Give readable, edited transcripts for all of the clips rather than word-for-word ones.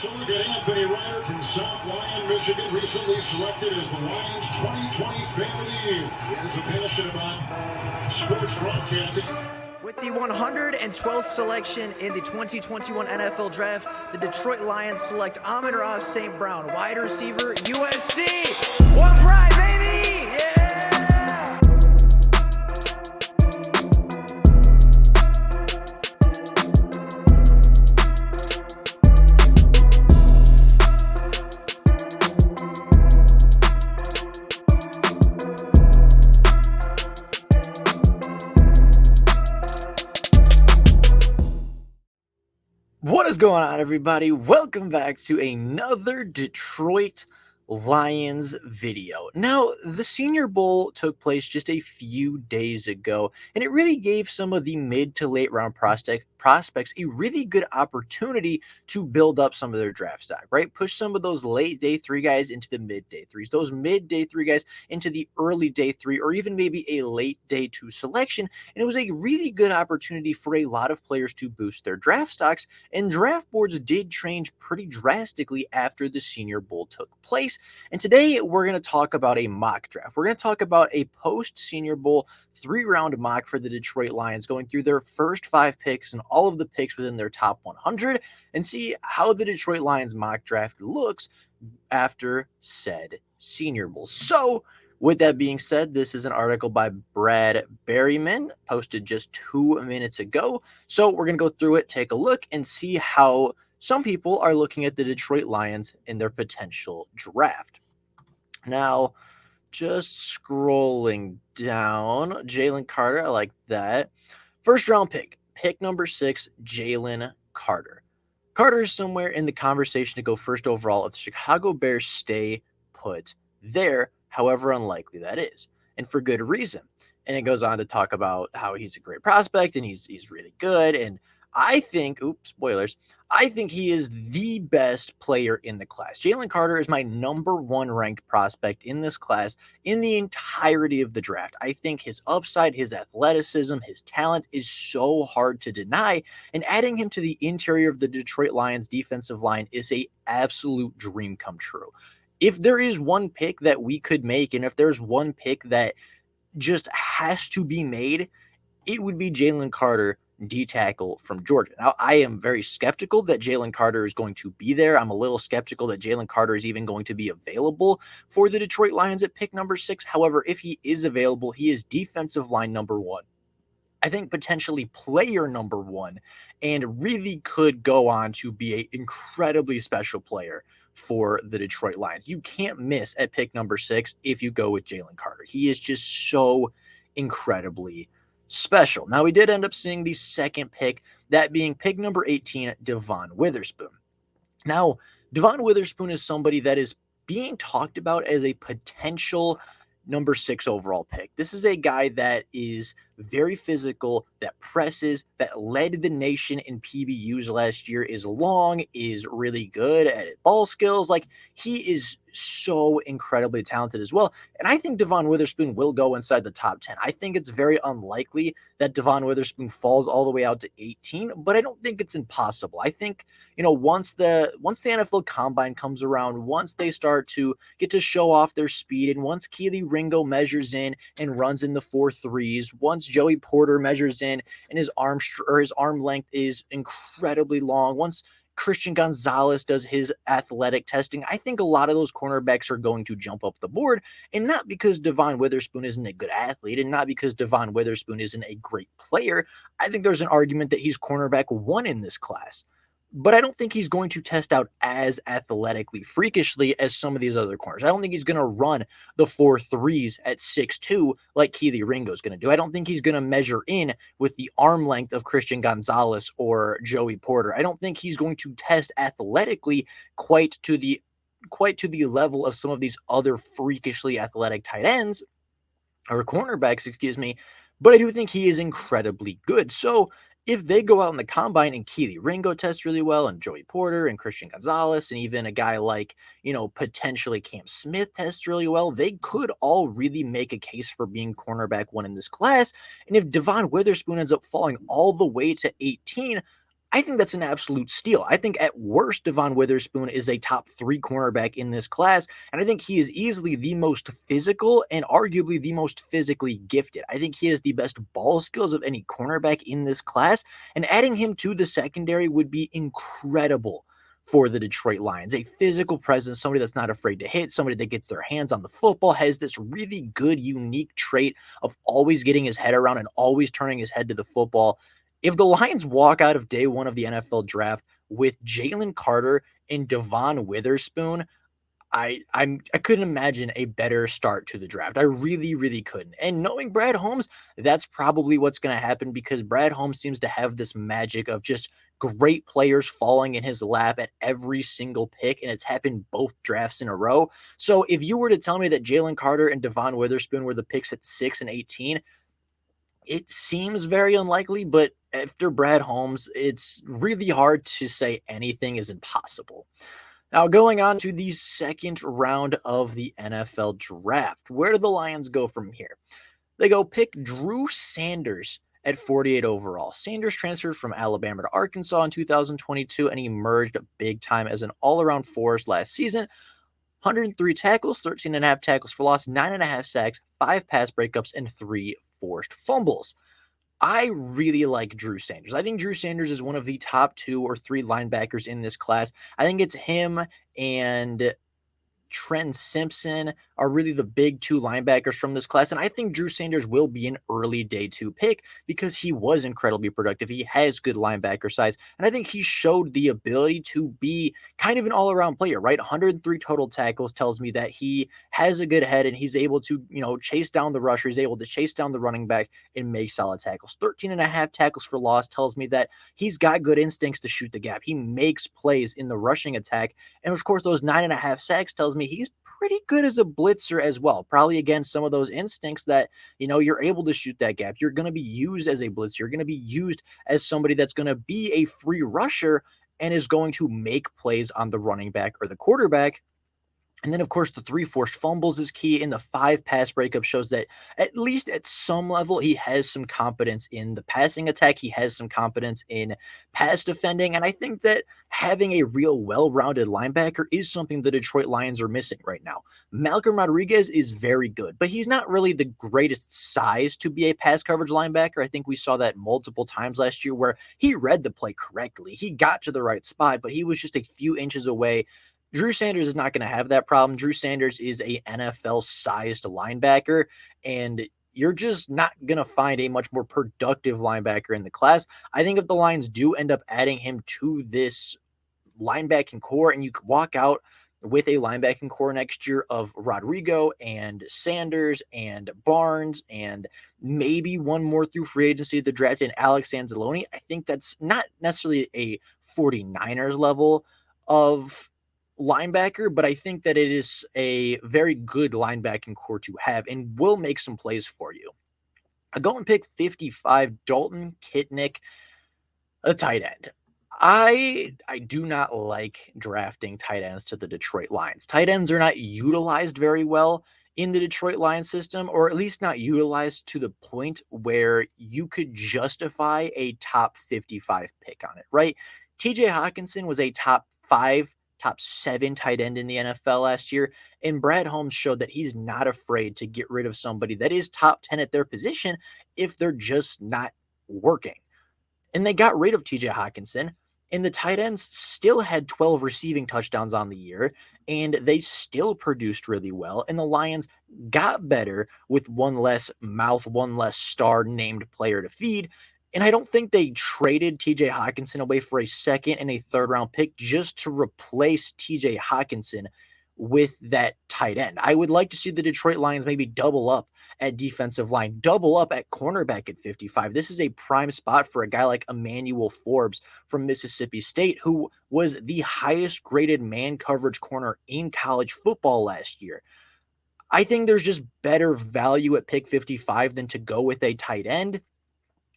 So look at Anthony Ryder from South Lyon, Michigan, recently selected as the Lions 2020 Fan of the Year. He has a passion about sports broadcasting. With the 112th selection in the 2021 NFL Draft, the Detroit Lions select Amon-Ra St. Brown, wide receiver, USC. One pride, baby! Yeah! What is going on, everybody? Welcome back to another Detroit Lions video. Now, the Senior Bowl took place just a few days ago, and it really gave some of the mid to late round prospects a really good opportunity to build up some of their draft stock, right? Push some of those late day 3 guys into the mid day 3s, those mid day 3 guys into the early day 3, or even maybe a late day 2 selection. And it was a really good opportunity for a lot of players to boost their draft stocks, and draft boards did change pretty drastically after the Senior Bowl took place. And today we're going to talk about a mock draft. We're going to talk about a post-Senior Bowl 3-round mock for the Detroit Lions, going through their first 5 picks and all of the picks within their top 100, and see how the Detroit Lions mock draft looks after said Senior Bowl. So, with that being said, this is an article by Brad Berryman, posted just 2 minutes ago. So we're going to go through it, take a look, and see how some people are looking at the Detroit Lions in their potential draft. Now, just scrolling down, Jalen Carter, I like that. First round pick number 6, Jalen Carter. Carter is somewhere in the conversation to go first overall if the Chicago Bears stay put there, however unlikely that is, and for good reason. And it goes on to talk about how he's a great prospect and he's really good. And I think, spoilers, I think he is the best player in the class. Jalen Carter is my number 1 ranked prospect in this class in the entirety of the draft. I think his upside, his athleticism, his talent is so hard to deny, and adding him to the interior of the Detroit Lions defensive line is a absolute dream come true. If there is one pick that we could make, and if there's one pick that just has to be made, it would be Jalen Carter, D-tackle from Georgia. Now, I am very skeptical that Jalen Carter is going to be there. I'm a little skeptical that Jalen Carter is even going to be available for the Detroit Lions at pick number 6. However, if he is available, he is defensive line number 1. I think potentially player number 1, and really could go on to be an incredibly special player for the Detroit Lions. You can't miss at pick number 6 if you go with Jalen Carter. He is just so incredibly special. Now, we did end up seeing the second pick, that being pick number 18, Devon Witherspoon. Now, Devon Witherspoon is somebody that is being talked about as a potential number 6 overall pick. This is a guy that is very physical, that presses, that led the nation in PBUs last year, is long, is really good at ball skills. Like, he is so incredibly talented as well. And I think Devon Witherspoon will go inside the top 10. I think it's very unlikely that Devon Witherspoon falls all the way out to 18, but I don't think it's impossible. I think, once the NFL Combine comes around, once they start to get to show off their speed, and once Keely Ringo measures in and runs in the 4.3s, once Joey Porter measures in and his arm length is incredibly long, once Christian Gonzalez does his athletic testing, I think a lot of those cornerbacks are going to jump up the board, and not because Devon Witherspoon isn't a good athlete, and not because Devon Witherspoon isn't a great player. I think there's an argument that he's cornerback 1 in this class, but I don't think he's going to test out as athletically freakishly as some of these other corners. I don't think he's going to run the 4.3s at 6'2 like Keely Ringo is going to do. I don't think he's going to measure in with the arm length of Christian Gonzalez or Joey Porter. I don't think he's going to test athletically quite to the level of some of these other freakishly athletic tight ends or cornerbacks, but I do think he is incredibly good. So if they go out in the combine and Keely Ringo tests really well, and Joey Porter and Christian Gonzalez, and even a guy like, potentially Cam Smith tests really well, they could all really make a case for being cornerback 1 in this class. And if Devon Witherspoon ends up falling all the way to 18, I think that's an absolute steal. I think at worst, Devon Witherspoon is a top 3 cornerback in this class, and I think he is easily the most physical and arguably the most physically gifted. I think he has the best ball skills of any cornerback in this class, and adding him to the secondary would be incredible for the Detroit Lions. A physical presence, somebody that's not afraid to hit, somebody that gets their hands on the football, has this really good, unique trait of always getting his head around and always turning his head to the football. If the Lions walk out of day one of the NFL draft with Jalen Carter and Devon Witherspoon, I couldn't imagine a better start to the draft. I really, really couldn't. And knowing Brad Holmes, that's probably what's going to happen, because Brad Holmes seems to have this magic of just great players falling in his lap at every single pick, and it's happened both drafts in a row. So if you were to tell me that Jalen Carter and Devon Witherspoon were the picks at 6 and 18, it seems very unlikely, but after Brad Holmes, it's really hard to say anything is impossible. Now, going on to the second round of the NFL draft, where do the Lions go from here? They go pick Drew Sanders at 48 overall. Sanders transferred from Alabama to Arkansas in 2022 and emerged big time as an all-around force last season. 103 tackles, 13 and a half tackles for loss, 9.5 sacks, 5 pass breakups, and 3 forced fumbles. I really like Drew Sanders. I think Drew Sanders is one of the top 2 or 3 linebackers in this class. I think it's him and Trent Simpson are really the big 2 linebackers from this class. And I think Drew Sanders will be an early day 2 pick because he was incredibly productive. He has good linebacker size. And I think he showed the ability to be kind of an all-around player, right? 103 total tackles tells me that he has a good head and he's able to, chase down the rusher. He's able to chase down the running back and make solid tackles. 13 and a half tackles for loss tells me that he's got good instincts to shoot the gap. He makes plays in the rushing attack. And of course, those 9.5 sacks tells me he's pretty good as a blitzer as well. Probably against some of those instincts that, you're able to shoot that gap. You're going to be used as a blitzer. You're going to be used as somebody that's going to be a free rusher and is going to make plays on the running back or the quarterback. And then, of course, the 3 forced fumbles is key, and the 5 pass breakup shows that at least at some level, he has some competence in the passing attack. He has some competence in pass defending. And I think that having a real well-rounded linebacker is something the Detroit Lions are missing right now. Malcolm Rodriguez is very good, but he's not really the greatest size to be a pass coverage linebacker. I think we saw that multiple times last year where he read the play correctly. He got to the right spot, but he was just a few inches away. Drew Sanders is not going to have that problem. Drew Sanders is a NFL-sized linebacker, and you're just not going to find a much more productive linebacker in the class. I think if the Lions do end up adding him to this linebacking core and you could walk out with a linebacking core next year of Rodrigo and Sanders and Barnes and maybe one more through free agency, the draft in Alex Anzalone, I think that's not necessarily a 49ers level of linebacker, but I think that it is a very good linebacking core to have and will make some plays for you. I go and pick 55, Dalton Kincaid, a tight end. I do not like drafting tight ends to the Detroit Lions. Tight ends are not utilized very well in the Detroit Lions system, or at least not utilized to the point where you could justify a top 55 pick on it, right? TJ Hawkinson was a top 5, top 7 tight end in the NFL last year. And Brad Holmes showed that he's not afraid to get rid of somebody that is top 10 at their position if they're just not working. And they got rid of TJ Hawkinson, and the tight ends still had 12 receiving touchdowns on the year, and they still produced really well. And the Lions got better with one less mouth, one less star named player to feed. And I don't think they traded TJ Hawkinson away for a second and a third round pick just to replace TJ Hawkinson with that tight end. I would like to see the Detroit Lions maybe double up at defensive line, double up at cornerback at 55. This is a prime spot for a guy like Emmanuel Forbes from Mississippi State, who was the highest graded man coverage corner in college football last year. I think there's just better value at pick 55 than to go with a tight end.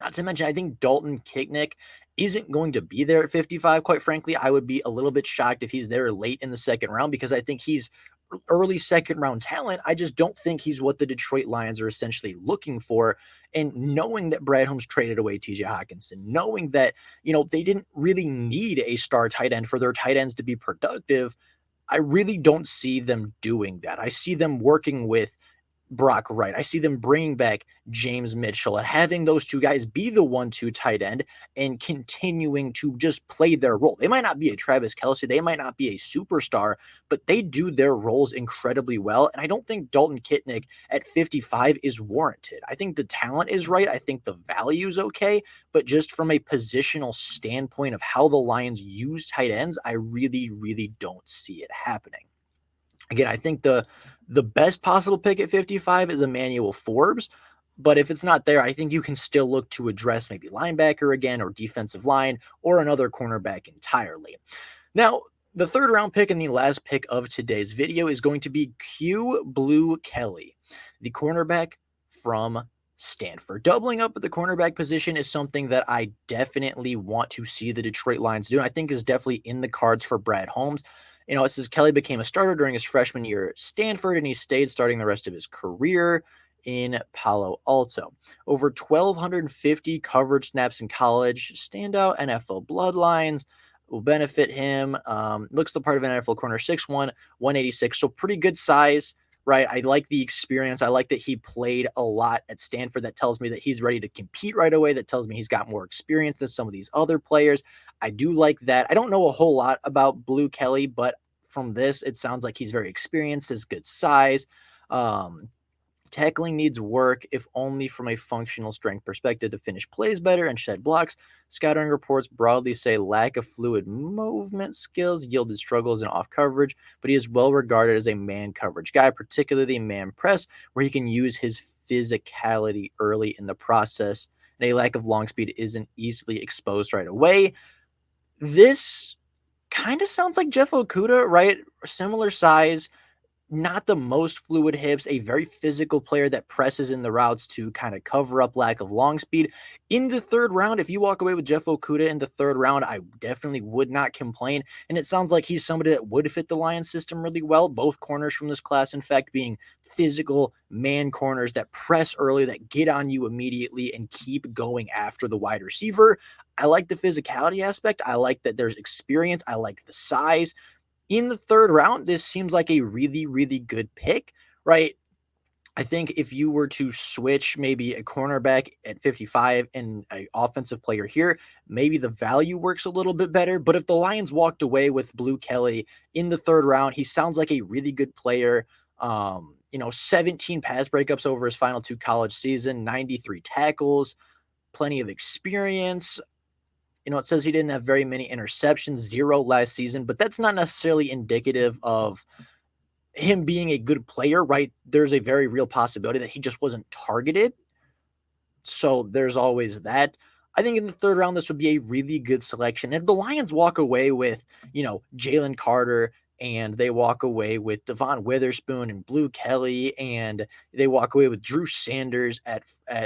Not to mention, I think Dalton Kincaid isn't going to be there at 55, quite frankly. I would be a little bit shocked if he's there late in the second round because I think he's early second round talent. I just don't think he's what the Detroit Lions are essentially looking for. And knowing that Brad Holmes traded away TJ Hawkinson, knowing that, they didn't really need a star tight end for their tight ends to be productive, I really don't see them doing that. I see them working with Brock Wright. I see them bringing back James Mitchell and having those two guys be the 1-2 tight end and continuing to just play their role. They might not be a Travis Kelce, they might not be a superstar, but they do their roles incredibly well. And I don't think Dalton Kincaid at 55 is warranted. I think the talent is right. I think the value is okay. But just from a positional standpoint of how the Lions use tight ends, I really, really don't see it happening. Again, I think the best possible pick at 55 is Emmanuel Forbes, but if it's not there, I think you can still look to address maybe linebacker again or defensive line or another cornerback entirely. Now, the third round pick and the last pick of today's video is going to be Kyu Blu Kelly, the cornerback from Stanford. Doubling up at the cornerback position is something that I definitely want to see the Detroit Lions do. And I think is definitely in the cards for Brad Holmes. It says Kelly became a starter during his freshman year at Stanford, and he stayed starting the rest of his career in Palo Alto. Over 1,250 coverage snaps in college, standout NFL bloodlines will benefit him. Looks the part of an NFL corner, 6'1", 186, so pretty good size, right? I like the experience. I like that he played a lot at Stanford. That tells me that he's ready to compete right away. That tells me he's got more experience than some of these other players. I do like that. I don't know a whole lot about Blu Kelly, but from this, it sounds like he's very experienced, has good size. Tackling needs work, if only from a functional strength perspective, to finish plays better and shed blocks. Scouting reports broadly say lack of fluid movement skills yielded struggles in off coverage, but he is well regarded as a man coverage guy, particularly man press, where he can use his physicality early in the process. And a lack of long speed isn't easily exposed right away. This kind of sounds like Jeff Okudah, right? Similar size, not the most fluid hips, a very physical player that presses in the routes to kind of cover up lack of long speed. In the third round, if you walk away with Jeff Okudah in the third round, I definitely would not complain. And it sounds like he's somebody that would fit the Lions system really well. Both corners from this class, in fact, being physical man corners that press early, that get on you immediately and keep going after the wide receiver. I like the physicality aspect. I like that there's experience. I like the size. In the third round, this seems like a really, really good pick, right? I think if you were to switch maybe a cornerback at 55 and an offensive player here, maybe the value works a little bit better. But if the Lions walked away with Blu Kelly in the third round, he sounds like a really good player. 17 pass breakups over his final 2 college season, 93 tackles, plenty of experience. It says he didn't have very many interceptions, 0 last season, but that's not necessarily indicative of him being a good player, right? There's a very real possibility that he just wasn't targeted. So there's always that. I think in the third round, this would be a really good selection. If the Lions walk away with, Jalen Carter, and they walk away with Devon Witherspoon and Blu Kelly, and they walk away with Drew Sanders at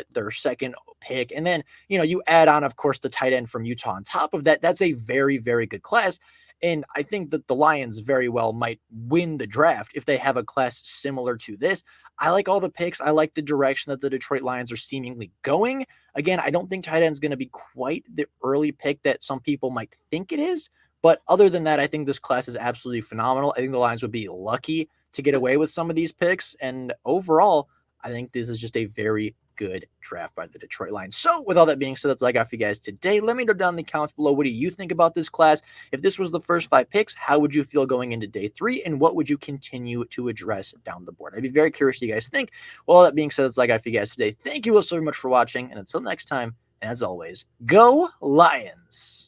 their second pick. And then, you add on, of course, the tight end from Utah on top of that. That's a very, very good class. And I think that the Lions very well might win the draft if they have a class similar to this. I like all the picks. I like the direction that the Detroit Lions are seemingly going. Again, I don't think tight end is going to be quite the early pick that some people might think it is. But other than that, I think this class is absolutely phenomenal. I think the Lions would be lucky to get away with some of these picks. And overall, I think this is just a very good draft by the Detroit Lions. So with all that being said, that's all I got for you guys today. Let me know down in the comments below. What do you think about this class? If this was the first 5 picks, how would you feel going into day 3? And what would you continue to address down the board? I'd be very curious what you guys think. Well, all that being said, that's all I got for you guys today. Thank you all so much for watching. And until next time, and as always, go Lions.